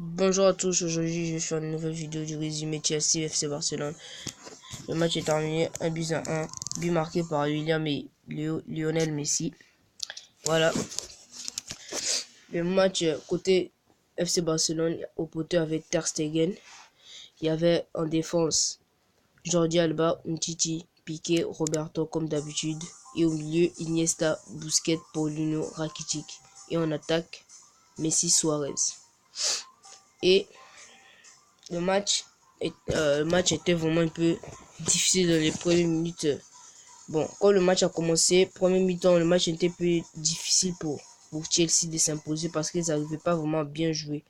Bonjour à tous, aujourd'hui je vais faire une nouvelle vidéo du résumé Chelsea FC Barcelone. Le match est terminé 1-1, but marqué par William et Lionel Messi. Voilà, le match côté FC Barcelone, au poteau avec Ter Stegen. Il y avait en défense Jordi Alba, Umtiti, Piqué, Roberto comme d'habitude. Et au milieu Iniesta, Busquets, Paulinho, Rakitic. Et en attaque Messi, Suarez. Et le match était vraiment un peu difficile dans les premières minutes. Bon, quand le match a commencé, premier mi-temps, le match était un peu difficile pour Chelsea de s'imposer parce qu'ils n'arrivaient pas vraiment à bien jouer.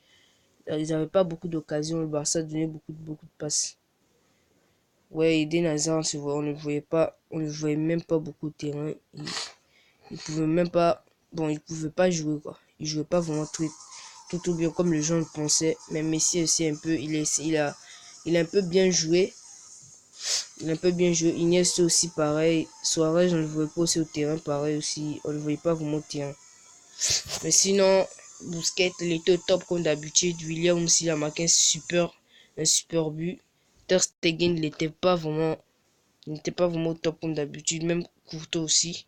Ils n'avaient pas beaucoup d'occasions. Le Barça donnait beaucoup de passes. Ouais, Eden Hazard, on ne voyait pas, on ne voyait même pas beaucoup de terrain. Il pouvait même pas, bon, il pouvait pas jouer quoi. Il jouait pas vraiment tout bien comme les gens le pensaient. Mais Messi aussi un peu, il a un peu bien joué. Il a un peu bien joué. Iniesta aussi pareil. Suarez, on ne le voyait pas aussi au terrain, pareil aussi. On ne le voyait pas vraiment au terrain. Mais sinon, Busquets, il était au top comme d'habitude. William aussi, il a marqué un super but. Ter Stegen, il n'était pas vraiment au top comme d'habitude. Même Courtois aussi.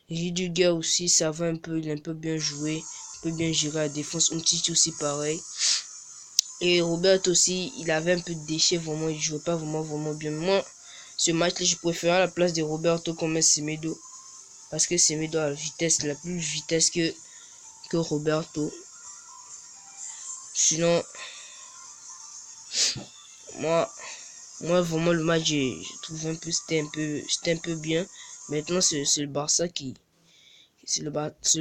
Rudiger aussi, ça va un peu. Il a un peu bien joué. Il peut bien gérer la défense. Umtiti aussi pareil. Et Robert aussi, il avait un peu de déchets, vraiment, il jouait pas vraiment bien. Moi, ce match-là, je préfère à la place de Roberto comme Semedo. Parce que Semedo a la vitesse, la plus vitesse que Roberto. Sinon, moi, vraiment, le match, je trouve un peu, c'était un peu bien. Maintenant, c'est le Barça c'est le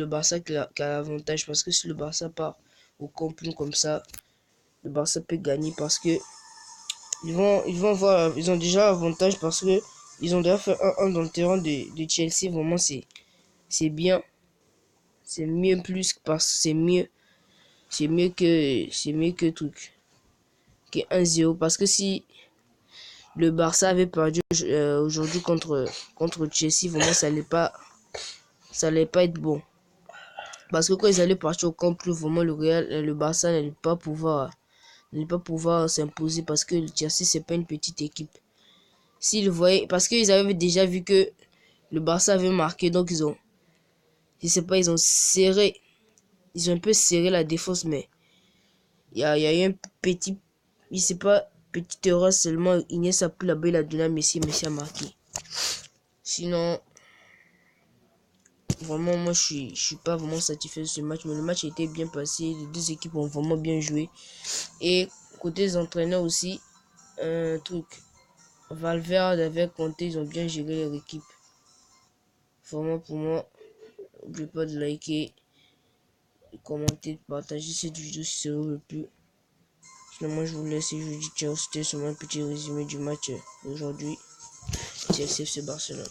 Barça qui a l'avantage. Parce que si le Barça part au complet comme ça, le Barça peut gagner parce que ils ont déjà l'avantage parce que ils ont déjà fait 1-1 dans le terrain de Chelsea. Vraiment, c'est bien. C'est mieux plus parce que c'est mieux que truc. Que 1-0. Parce que si le Barça avait perdu aujourd'hui contre Chelsea, vraiment, ça allait pas être bon. Parce que quand ils allaient partir au camp plus, vraiment, le Barça n'allait pas pouvoir s'imposer parce que le Chelsea, c'est pas une petite équipe. S'ils voyaient, parce qu'ils avaient déjà vu que le Barça avait marqué, donc je sais pas, ils ont un peu serré la défense, mais il y a eu un petit, je sais pas, petite erreur seulement. Inès a pris la balle, il a donné à Messi, Messi a marqué. Sinon, vraiment, moi je suis pas vraiment satisfait de ce match, mais le match a été bien passé, les deux équipes ont vraiment bien joué. Et côté des entraîneurs aussi, un truc, Valverde avec Conte, ils ont bien géré leur équipe. Vraiment pour moi, n'oubliez pas de liker, de commenter, de partager cette vidéo si ça vous plaît. Sinon, moi je vous laisse et je vous dis ciao. C'était seulement un petit résumé du match d'aujourd'hui. Chelsea FC Barcelone.